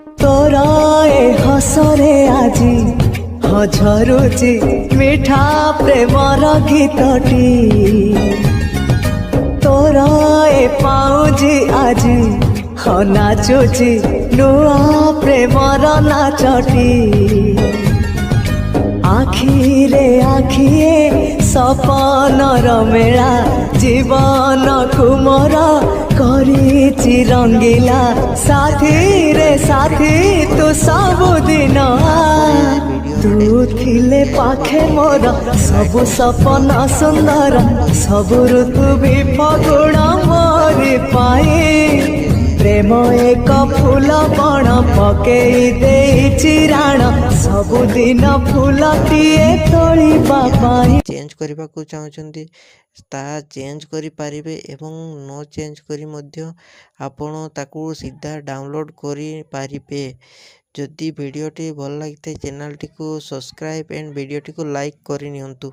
तोरा ए हसरे आजी झरुची मिठा प्रेमर गीतटी तोरा ए पाउजी आजी नाचुची नुआ प्रेमर नाचटी आखिरे आखिए सपनर मेला जीवन कुमर करिछि रंगीला साथी रे साथी तू सबुदिन तू थिले पाखे मोर सबु सपन सुंदर सबु ऋतु भी फगुण मोरी पाई प्रेम एक फूल बण पकेई देइछि राण सबुदिन फूलटिए तोलिबा पाई चेंज करने को चाहते ताहा चेंज करि पारिबे एवं नो चेंज करी मध्य आपण ताकू सीधा डाउनलोड करि पारिबे। जदि वीडियोटी भल लगी चैनल टी को सब्सक्राइब एंड वीडियोटी को लाइक करि नियंतु।